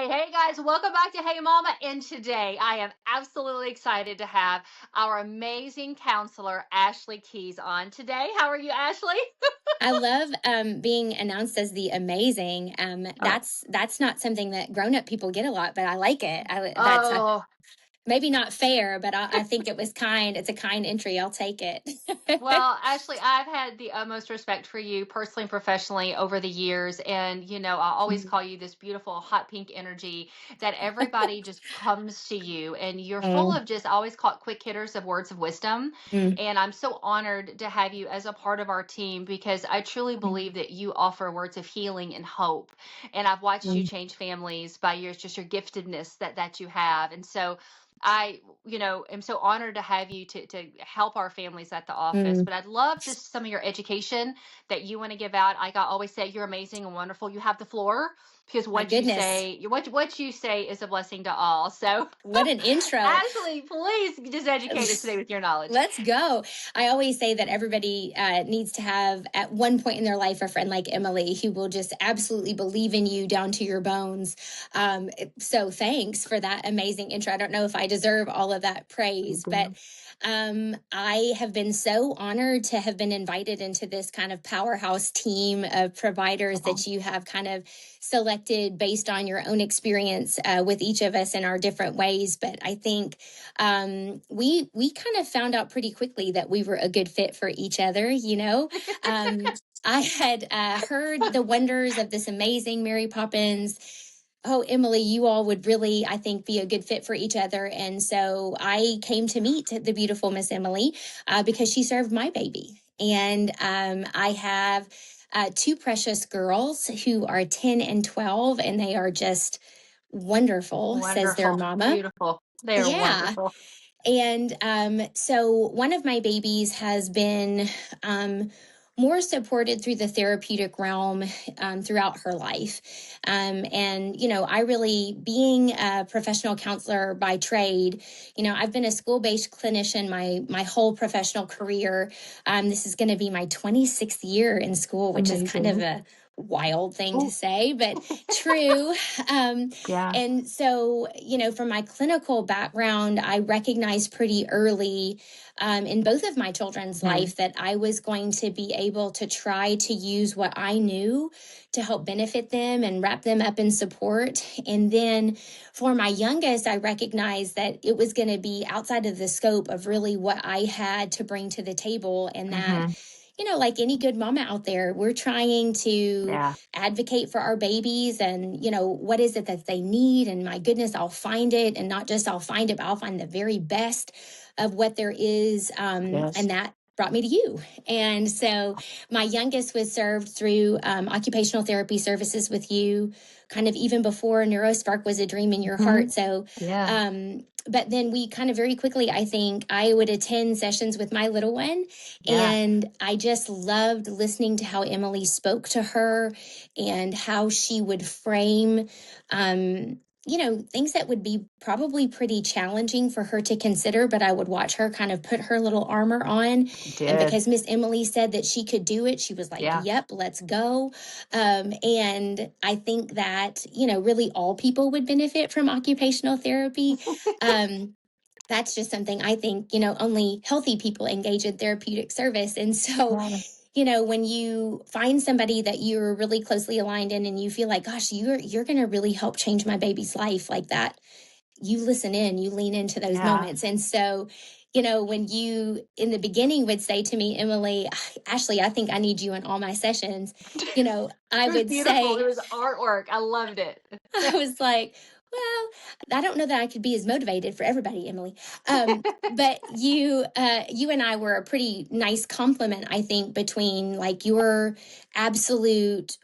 Hey guys, welcome back to Hey Mama. And today I am absolutely excited to have our amazing counselor, Ashley Keys, on today. How are you, Ashley? I love being announced as the amazing. Oh, That's not something that grown up people get a lot, but I like it. That's oh, maybe not fair, but I think it was kind. It's a kind entry. I'll take it. well, Ashley, I've had the utmost respect for you personally and professionally over the years. And, I always Mm, call you this beautiful hot pink energy that everybody just comes to you. And you're full mm, of just, I always call it quick hitters of words of wisdom. mm, And I'm so honored to have you as a part of our team because I truly mm, believe that you offer words of healing and hope. And I've watched you mm, change families by just your giftedness that you have. And so, am so honored to have you to help our families at the office. mm. But I'd love just some of your education that you want to give out. Like I always say, you're amazing and wonderful. You have the floor because My what you goodness, say, what you say is a blessing to all. So, what an intro! Ashley, please just educate us today with your knowledge. Let's go. I always say that everybody needs to have, at one point in their life, a friend like Emily who will just absolutely believe in you down to your bones. So thanks for that amazing intro. I don't know if I deserve all of that praise, but I have been so honored to have been invited into this kind of powerhouse team of providers that you have kind of selected based on your own experience with each of us in our different ways. But I think we kind of found out pretty quickly that we were a good fit for each other. I had heard the wonders of this amazing Mary Poppins. Oh, Emily, you all would really, I think, be a good fit for each other. And so I came to meet the beautiful Miss Emily because she served my baby. And I have two precious girls who are 10 and 12, and they are just wonderful, says their Wonderful, mama. beautiful. They are Yeah. wonderful. And so one of my babies has been um, more supported through the therapeutic realm throughout her life. I really, being a professional counselor by trade, I've been a school-based clinician my whole professional career. This is going to be my 26th year in school, which is kind of Amazing. a wild thing to Ooh, say, but true. Um, yeah. and so, from my clinical background, I recognized pretty early in both of my children's Mhm. life that I was going to be able to try to use what I knew to help benefit them and wrap them up in support. And then for my youngest, I recognized that it was going to be outside of the scope of really what I had to bring to the table, and that Hmm. like any good mama out there, we're trying to Yeah. advocate for our babies and, what is it that they need? And my goodness, I'll find it. And not just I'll find it, but I'll find the very best of what there is. Yes. And that brought me to you. And so my youngest was served through occupational therapy services with you, kind of even before NeuroSpark was a dream in your Hmm. heart. So, Yeah. but then we kind of very quickly, I think, I would attend sessions with my little one, Yeah. and I just loved listening to how Emily spoke to her and how she would frame, things that would be probably pretty challenging for her to consider. But I would watch her kind of put her little armor on. And Did. because Miss Emily said that she could do it, she was like, Yeah. yep, let's go. And I think that, really all people would benefit from occupational therapy. Um, that's just something I think, only healthy people engage in therapeutic service. And so, Yeah. when you find somebody that you're really closely aligned in and you feel like, gosh, you're going to really help change my baby's life like that, you listen in, you lean into those Yeah. moments. And so, when you in the beginning would say to me, Emily, Ashley, I think I need you in all my sessions, I It was would beautiful. It say, was artwork. I loved it. I was like, well, I don't know that I could be as motivated for everybody, Emily. But you and I were a pretty nice complement, I think, between like your absolute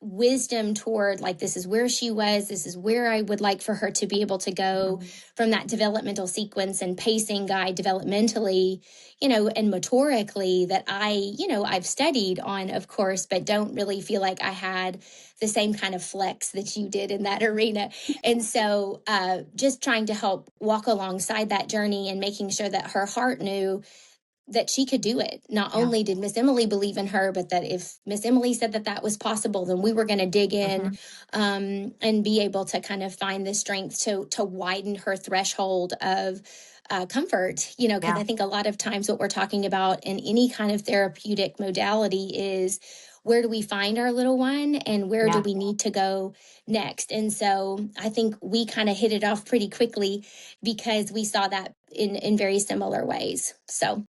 wisdom toward like this is where she was, this is where I would like for her to be able to go Mhm. from that developmental sequence and pacing guide developmentally, and motorically that I've studied on, of course, but don't really feel like I had the same kind of flex that you did in that arena. And so just trying to help walk alongside that journey and making sure that her heart knew that she could do it. Not Yeah. only did Miss Emily believe in her, but that if Miss Emily said that that was possible, then we were going to dig in, Hmm. and be able to kind of find the strength to widen her threshold of comfort. Because Yeah. I think a lot of times what we're talking about in any kind of therapeutic modality is, where do we find our little one and where do Yeah. we need to go next? And so I think we kind of hit it off pretty quickly because we saw that in very similar ways. So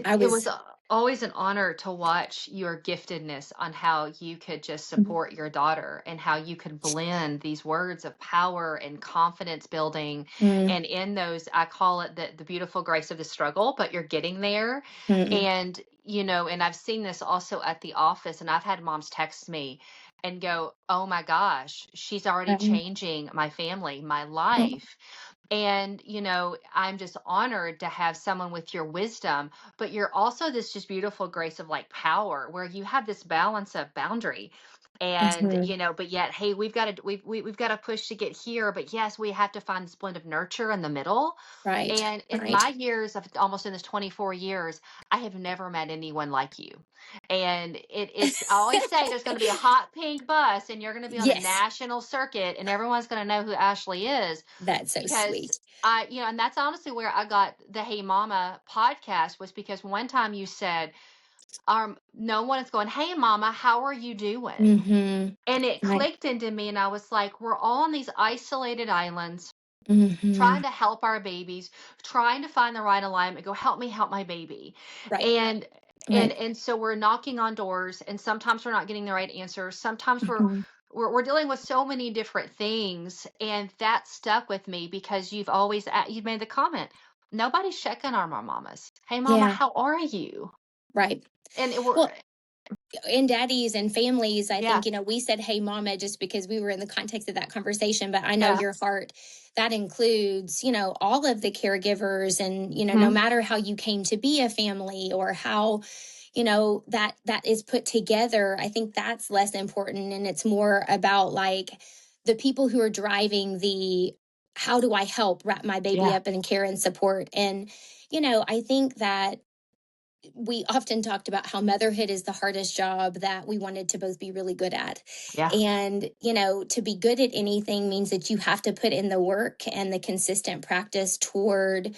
I It was was. always an honor to watch your giftedness on how you could just Mhm. support your daughter and how you could blend these words of power and confidence building. Mm, And in those, I call it the beautiful grace of the struggle, but you're getting there. mm, And, and I've seen this also at the office, and I've had moms text me and go, "Oh my gosh, she's already right. changing my family, my Mm, life." And, I'm just honored to have someone with your wisdom, but you're also this just beautiful grace of like power where you have this balance of boundary. And, mhm. but yet, hey, we've got to push to get here. But yes, we have to find this blend of nurture in the middle. Right, And in right. my years of almost in this 24 years, I have never met anyone like you. And I always say there's going to be a hot pink bus and you're going to be on the Yes, national circuit and everyone's going to know who Ashley is that's so because sweet. and that's honestly where I got the Hey Mama podcast was because one time you said, no one is going, "Hey Mama, how are you doing?" Hmm. And it Right. clicked into me and I was like, we're all on these isolated islands Hmm. trying to help our babies, trying to find the right alignment, go help me help my baby. Right, And right. so we're knocking on doors and sometimes we're not getting the right answers. Sometimes Mhm. we're dealing with so many different things and that stuck with me because you've made the comment, nobody's checking on our mamas. Hey mama, Yeah, how are you? right. And we're Well, in daddies and families, I yeah, think, we said, "Hey, mama," just because we were in the context of that conversation. But I know yeah. your heart, that includes, all of the caregivers. And, no Hmm. matter how you came to be a family or how, that is put together, I think that's less important. And it's more about like the people who are driving the, how do I help wrap my baby Yeah, up in care and support? And, I think that we often talked about how motherhood is the hardest job that we wanted to both be really good at. yeah, And, to be good at anything means that you have to put in the work and the consistent practice toward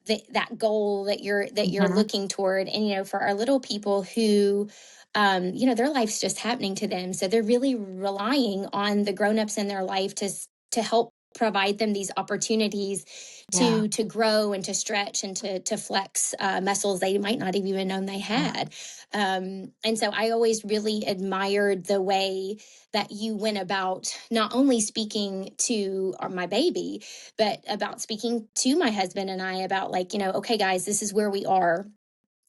that goal that you're hmm, looking toward. And, for our little people who, their life's just happening to them. So they're really relying on the grown-ups in their life to help provide them these opportunities yeah, to grow and to stretch and to flex muscles they might not have even known they yeah, had. And so I always really admired the way that you went about not only speaking to my baby, but about speaking to my husband and I about, like, okay, guys, this is where we are.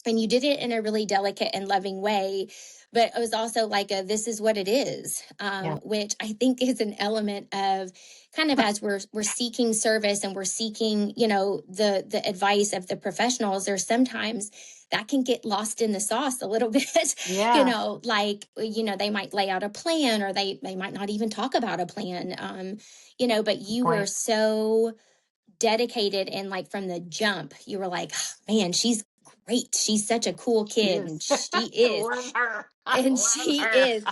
And you did it in a really delicate and loving way, but it was also like a, this is what it is, yeah, which I think is an element of kind of, as we're seeking service and we're seeking, the advice of the professionals. There's sometimes that can get lost in the sauce a little bit. yeah, Like, they might lay out a plan, or they might not even talk about a plan. But good you were point. so dedicated, and like from the jump you were like, "Oh, man, she's great, she's such a cool She kid." is. And she I is, love her. I and love she her. is.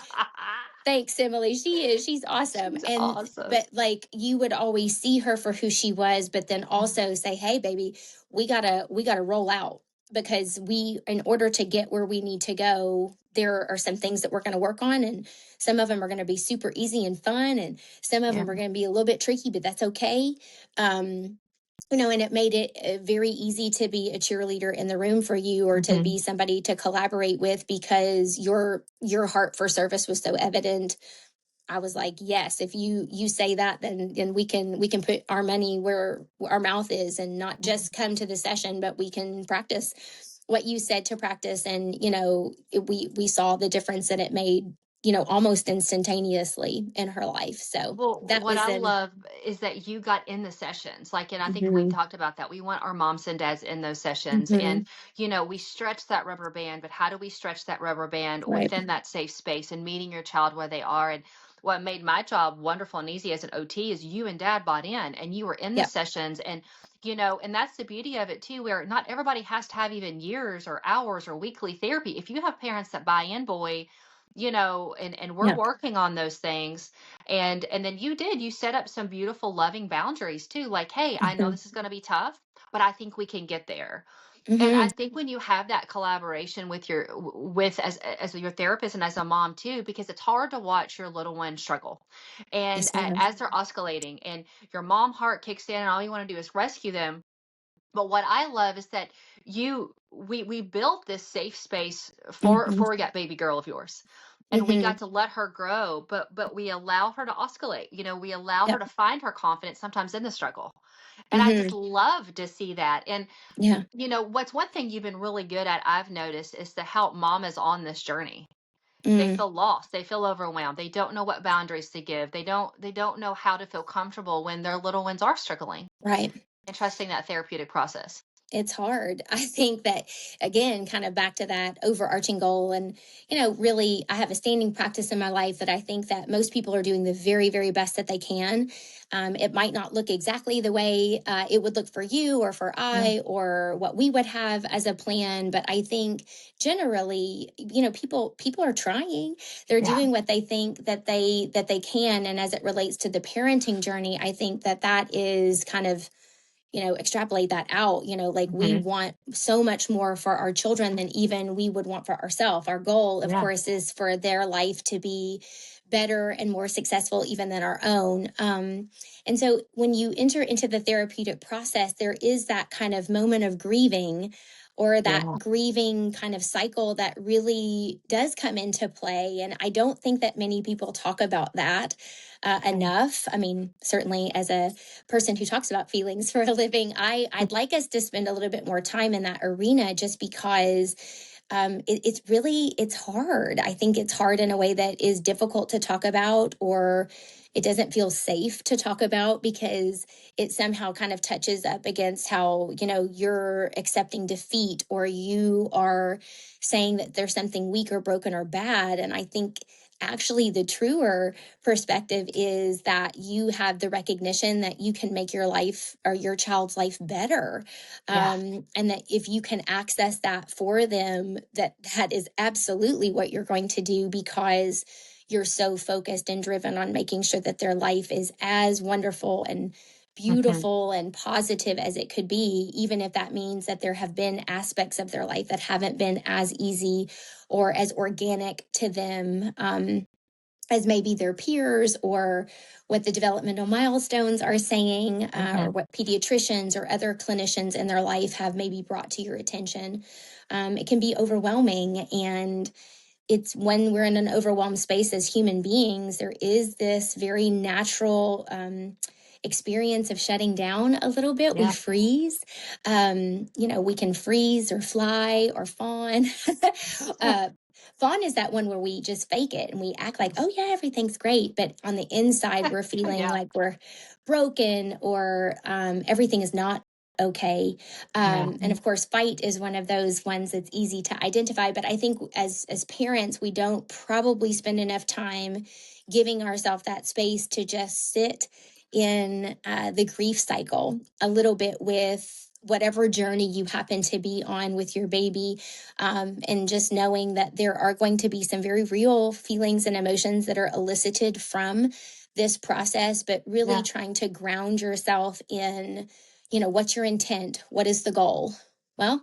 Thanks, Emily. She's awesome. She's And awesome. but like, you would always see her for who she was, but then Mhm. also say, "Hey baby, we gotta roll out, because we in order to get where we need to go, there are some things that we're going to work on, and some of them are going to be super easy and fun, and some of Yeah. them are going to be a little bit tricky, but that's okay." um and it made it very easy to be a cheerleader in the room for you, or to Hmm. be somebody to collaborate with, because your heart for service was so evident. I was like, yes, if you say that, then we can put our money where our mouth is, and not just come to the session, but we can practice what you said to practice. And we saw the difference that it made, almost instantaneously in her life. So Well, that what was I an. love is that you got in the sessions. Like, and I think we Mhm, talked about that. We want our moms and dads in those sessions. And, mhm, we stretch that rubber band, but how do we stretch that rubber band right. within that safe space and meeting your child where they are? what made my job wonderful and easy as an OT is you and dad bought in and you were in the Yep. sessions. And, and that's the beauty of it too, where not everybody has to have even years or hours or weekly therapy. If you have parents that buy in, boy, and we're Yep. working on those things. And then you set up some beautiful loving boundaries too. Like, hey, I know Hmm. this is going to be tough, but I think we can get there. And I Hmm. think when you have that collaboration with with as your therapist and as a mom too, because it's hard to watch your little one struggle, and Yes, ma'am. as they're oscillating, and your mom heart kicks in, and all you want to do is rescue them. But what I love is that we built this safe space Hmm. for that baby girl of yours, and we Hmm. got to let her grow, but we allow her to oscillate. We allow her Yep. to find her confidence sometimes in the struggle, and I Hmm. just love to see that. And Yeah. what's one thing you've been really good at, I've noticed, is to help mamas on this journey. They Mm. feel lost, they feel overwhelmed, they don't know what boundaries to give, they don't know how to feel comfortable when their little ones are struggling, Right. and trusting that therapeutic process. It's hard. I think that, again, kind of back to that overarching goal. And, really, I have a standing practice in my life that I think that most people are doing the very, very best that they can. It might not look exactly the way it would look for you or for Mm, I or what we would have as a plan, but I think generally, people are trying. They're yeah. doing what they think that they can. And as it relates to the parenting journey, I think that is kind of, extrapolate that out, like we Hmm. want so much more for our children than even we would want for ourselves. Our goal, of Yeah. course, is for their life to be better and more successful even than our own. And so when you enter into the therapeutic process, there is that kind of moment of grieving, or that Yeah. grieving kind of cycle that really does come into play. And I don't think that many people talk about that Mm, enough. I mean, certainly as a person who talks about feelings for a living, I'd like us to spend a little bit more time in that arena, just because it's hard. I think it's hard in a way that is difficult to talk about, or it doesn't feel safe to talk about, because it somehow kind of touches up against how, you're accepting defeat, or you are saying that there's something weak or broken or bad. And I think actually the truer perspective is that you have the recognition that you can make your life or your child's life better, yeah. and that if you can access that for them, that is absolutely what you're going to do, because you're so focused and driven on making sure that their life is as wonderful and Hmm. beautiful and positive as it could be, even if that means that there have been aspects of their life that haven't been as easy or as organic to them, as maybe their peers, or what the developmental milestones are saying, or Hmm. what pediatricians or other clinicians in their life have maybe brought to your attention. It can be overwhelming. And it's when we're in an overwhelmed space as human beings, there is this very natural experience of shutting down a little bit. We Yeah. freeze. We can freeze or fly or fawn. uh, Fawn is that one where we just fake it and we act like, oh, yeah, everything's great. But on the inside, we're feeling Yeah. like we're broken, or everything is not okay. Yeah. And of course, fight is one of those ones that's easy to identify. But I think as parents, we don't probably spend enough time giving ourselves that space to just sit in the grief cycle a little bit with whatever journey you happen to be on with your baby, and just knowing that there are going to be some very real feelings and emotions that are elicited from this process, but really Yeah. trying to ground yourself in, what's your intent? What is the goal? Well,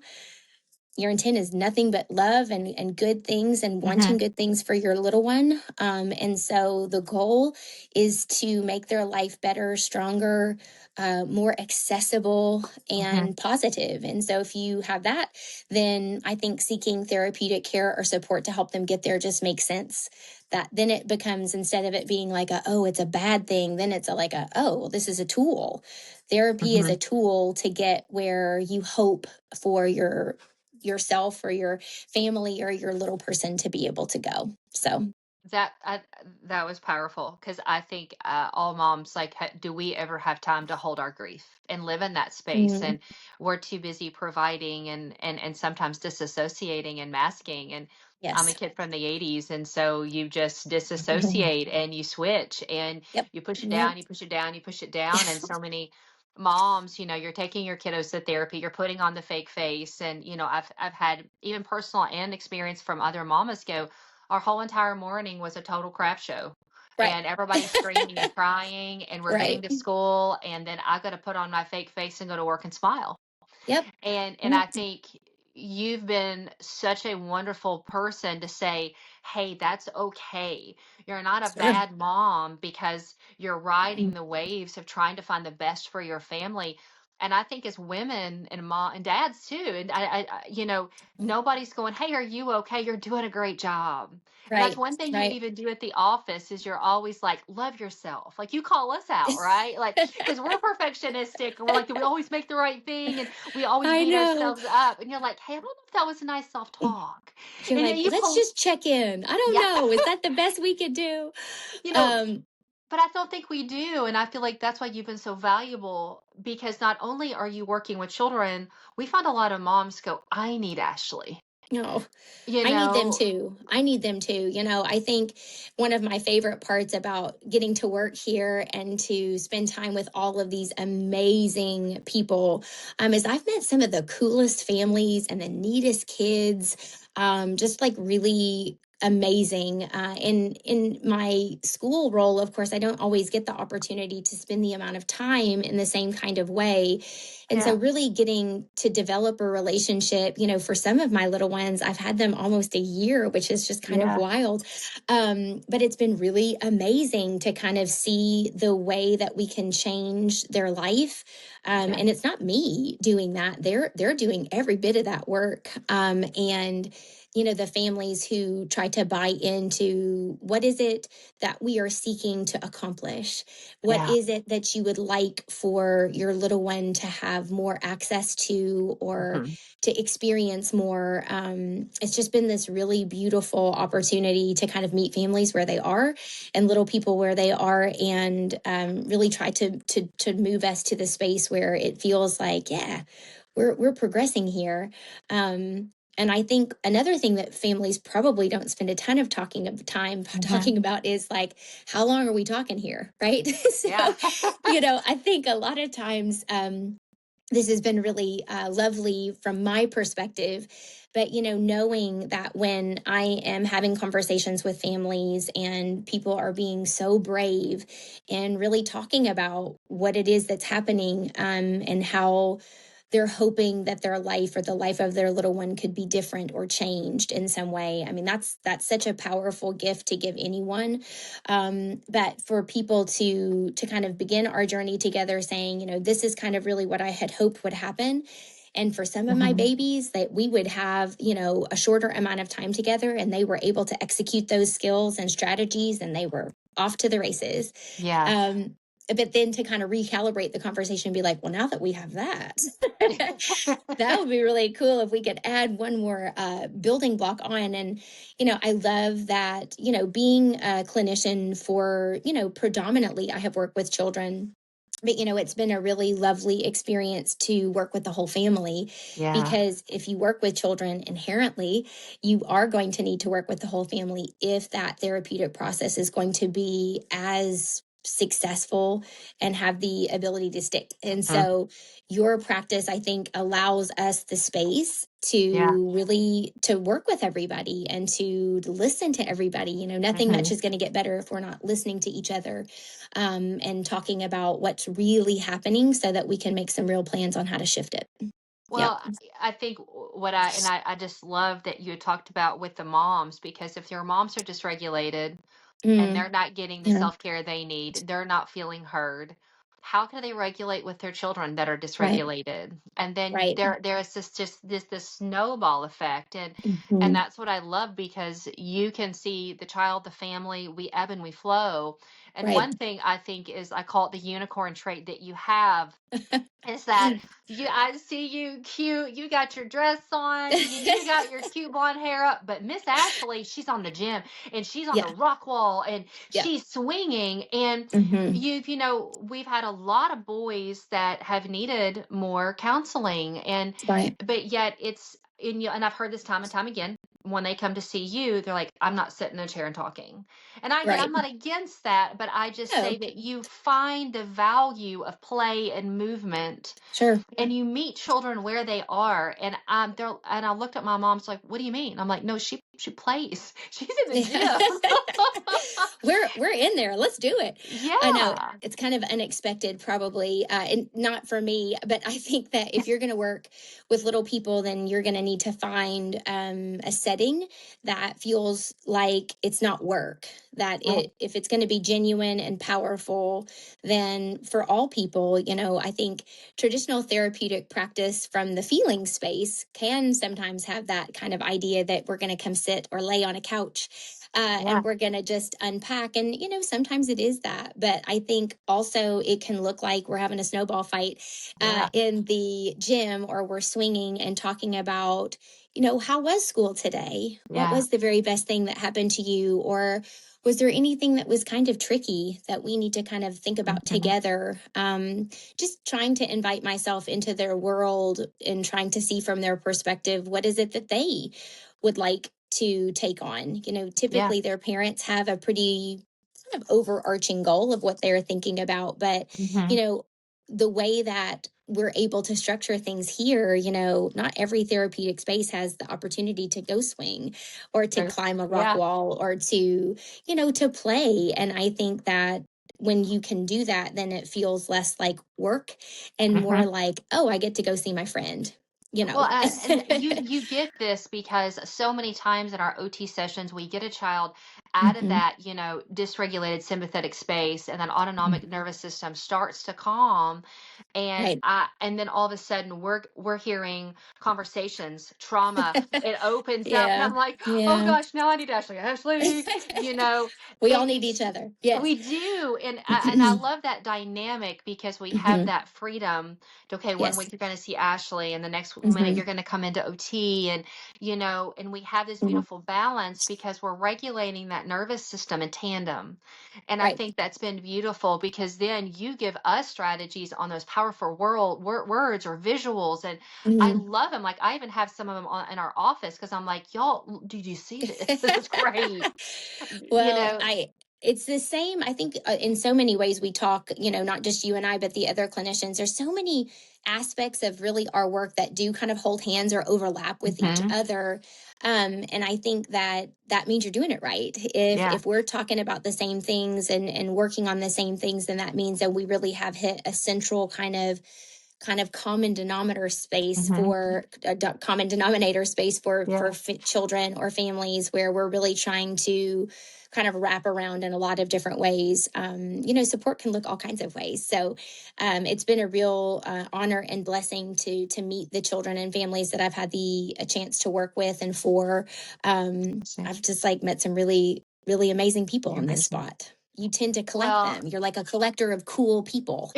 your intent is nothing but love and good things, and Hmm. wanting good things for your little one. And so the goal is to make their life better, stronger, more accessible, Hmm. and positive. And so if you have that, then I think seeking therapeutic care or support to help them get there just makes sense. That then it becomes, instead of it being like oh, it's a bad thing, then it's oh, well, this is a tool. Therapy is Hmm. a tool to get where you hope for yourself or your family or your little person to be able to go. So, That that was powerful because I think all moms like, do we ever have time to hold our grief and live in that space? Mm, And we're too busy providing and sometimes disassociating and masking. And I'm a yes. kid from the '80s, and so you just disassociate and you switch and Yep. you push it Yep. down, you push it down, you push it down. And so many moms, you're taking your kiddos to therapy, you're putting on the fake face, and I've had even personal and experience from other mamas go, our whole entire morning was a total crap show. Right. And everybody's screaming and crying, and we're getting Right. to school, and then I got to put on my fake face and go to work and smile. Yep. And Yep. I think you've been such a wonderful person to say, "Hey, that's okay. You're not a Sure. bad mom because you're riding Mm, the waves of trying to find the best for your family." And I think as women and mom and dads too, and nobody's going, "Hey, are you okay? You're doing a great job." And that's right. one thing you Right. even do at the office is you're always like, "Love yourself." Like you call us out, right? Like because we're perfectionistic and we're like, "Do we always make the right thing?" And we always I beat know. ourselves up. And you're like, hey, I don't know if that was a nice soft talk. You're And then like, you let's pull, just check in. I don't yeah, know. Is that the best we could do? you know, Um, but I don't think we do. And I feel like that's why you've been so valuable because not only are you working with children, we find a lot of moms go, I need Ashley, no. you I need them know? too. I need them too. I think one of my favorite parts about getting to work here and to spend time with all of these amazing people is I've met some of the coolest families and the neatest kids. Just like really amazing. In my school role, of course, I don't always get the opportunity to spend the amount of time in the same kind of way. And so, Yeah. really getting to develop a relationship, for some of my little ones, I've had them almost a year, which is just kind of Yeah. wild. But it's been really amazing to kind of see the way that we can change their life. Yeah. And it's not me doing that; they're doing every bit of that work. And the families who try to buy into what is it that we are seeking to accomplish, what Yeah. is it that you would like for your little one to have more access to or Hmm. to experience more? It's just been this really beautiful opportunity to kind of meet families where they are and little people where they are, and really try to move us to the space where it feels like, yeah, we're progressing here. And I think another thing that families probably don't spend a ton of time Hmm. talking about is like, how long are we talking here, right? Yeah. So, I think a lot of times this has been really lovely from my perspective. But, knowing that when I am having conversations with families and people are being so brave and really talking about what it is that's happening, and how they're hoping that their life or the life of their little one could be different or changed in some way. I mean, that's such a powerful gift to give anyone. But for people to kind of begin our journey together, saying, this is kind of really what I had hoped would happen. And for some of my Hmm. babies, that we would have, a shorter amount of time together, and they were able to execute those skills and strategies, and they were off to the races. Yes. Um, but then to kind of recalibrate the conversation and be like, well, now that we have that, that would be really cool if we could add one more building block on. And, I love that, being a clinician for, predominantly I have worked with children. But, it's been a really lovely experience to work with the whole family, Yeah. because if you work with children inherently, you are going to need to work with the whole family if that therapeutic process is going to be as successful and have the ability to stick. And Hmm. so your practice, I think, allows us the space Yeah. to really to work with everybody and to listen to everybody. Nothing much Hmm. is going to get better if we're not listening to each other, and talking about what's really happening so that we can make some real plans on how to shift it. Yep. Well, I think I just love that you talked about with the moms because if your moms are dysregulated and Mm, they're not getting the yeah. self-care they need, they're not feeling heard, how can they regulate with their children that are Right. dysregulated? And then Right. there is this snowball effect. And Hmm. that's what I love because you can see the child, the family, we ebb and we flow. And Right. one thing I think is, I call it the unicorn trait that you have, is that I see you cute, you got your dress on, you got your cute blonde hair up, but Miss Ashley, she's on the gym and she's on the Yeah. rock wall and Yeah. she's swinging. And Hmm. we've had a lot of boys that have needed more counseling, and Right. but yet it's in you, and I've heard this time and time again. When they come to see you, they're like, I'm not sitting in a chair and talking. And I'm Right. not against that, but I just Oh, say that you find the value of play and movement, sure. and you meet children where they are. And I looked at my mom's like, what do you mean? I'm like, no, she plays. She's in the gym. We're in there. Let's do it. I know Yeah. it's kind of unexpected, probably, and not for me. But I think that if you're going to work with little people, then you're going to need to find a setting that feels like it's not work. That Right. if it's going to be genuine and powerful, then for all people, I think traditional therapeutic practice from the feeling space can sometimes have that kind of idea that we're going to come sit or lay on a couch, Yeah. and we're going to just unpack. And, sometimes it is that. But I think also it can look like we're having a snowball fight Yeah. in the gym, or we're swinging and talking about, how was school today? What Yeah. was the very best thing that happened to you? Or was there anything that was kind of tricky that we need to kind of think about Mhm. together? Just trying to invite myself into their world and trying to see from their perspective, what is it that they would like to take on? Yeah. Typically their parents have a pretty kind of overarching goal of what they're thinking about, but Hmm. you know, the way that we're able to structure things here, not every therapeutic space has the opportunity to go swing or to climb a rock Yeah. wall or to play. And I think that when you can do that, then it feels less like work and more Hmm. like, oh, I get to go see my friend, you Well, know. and you get this because so many times in our OT sessions, we get a child out of Hmm. that, dysregulated sympathetic space, and then autonomic nervous system starts to calm, Right. and then all of a sudden we're hearing conversations, trauma, it opens up, and Yeah. I'm like, oh Yeah. gosh, now I need Ashley, Ashley, you know, We all and need each it's other. Yes. we do, and I love that dynamic because we have Hmm. that freedom. Okay, one Yes. week you're going to see Ashley, and the next minute Hmm. you're going to come into OT, and and we have this Hmm. beautiful balance because we're regulating that nervous system in tandem. And I Right. think that's been beautiful because then you give us strategies on those powerful words or visuals, and I Hmm. love them. Like, I even have some of them in our office because I'm like, y'all, did you see this? This is great. You Well, know. it's the same. I think in so many ways we talk, not just you and I, but the other clinicians. There's so many aspects of really our work that do kind of hold hands or overlap with each Hmm. other. And I think that means you're doing it right. If Yeah. if we're talking about the same things and working on the same things, then that means that we really have hit a central kind of common denominator space Hmm. for common denominator space for Yeah. children or families, where we're really trying to kind of wrap around in a lot of different ways. Support can look all kinds of ways. So it's been a real honor and blessing to meet the children and families that I've had the a chance to work with and for. I've just like met some really really amazing people You're on this amazing. spot. You tend to collect Well, them. You're like a collector of cool people.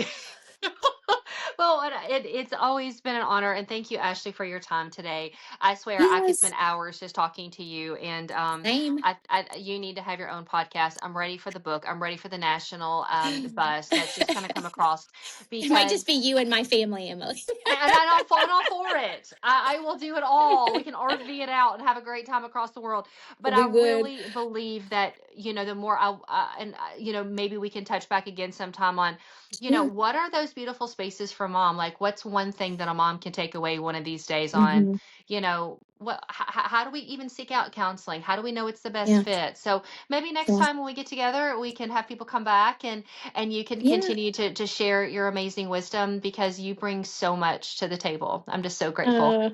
well, it's always been an honor, and thank you, Ashley, for your time today. I swear I could Yes. spend hours just talking to you, and Same. you need to have your own podcast. I'm ready for the book. I'm ready for the national bus that's just going to come across, It might just because be you and my family, Emily. and I'm for it. I will do it all. We can RV it out and have a great time across the world. But We I would. really believe that, the more maybe we can touch back again sometime on, Yeah. what are those beautiful spaces for mom? Like, what's one thing that a mom can take away one of these days on, Hmm. how do we even seek out counseling? How do we know it's the best Yeah. fit? So maybe next Yeah. time when we get together, we can have people come back, and you can Yeah. continue to share your amazing wisdom because you bring so much to the table. I'm just so grateful. Uh,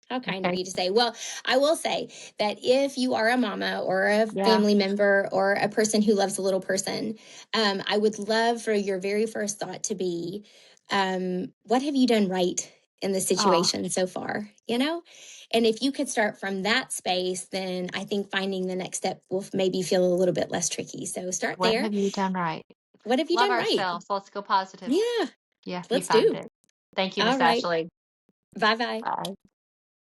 how kind of Okay. you to say. Well, I will say that if you are a mama or a Yeah. family member or a person who loves a little person, I would love for your very first thought to be, what have you done right in the Oh, situation so far, you know? And if you could start from that space, then I think finding the next step will maybe feel a little bit less tricky. So start what there. have you done right? What have you Love done right? ourselves. Let's go positive. Yeah, Yeah, you let's found do. it. Thank you, All Miss right. Ashley. Bye bye. Bye.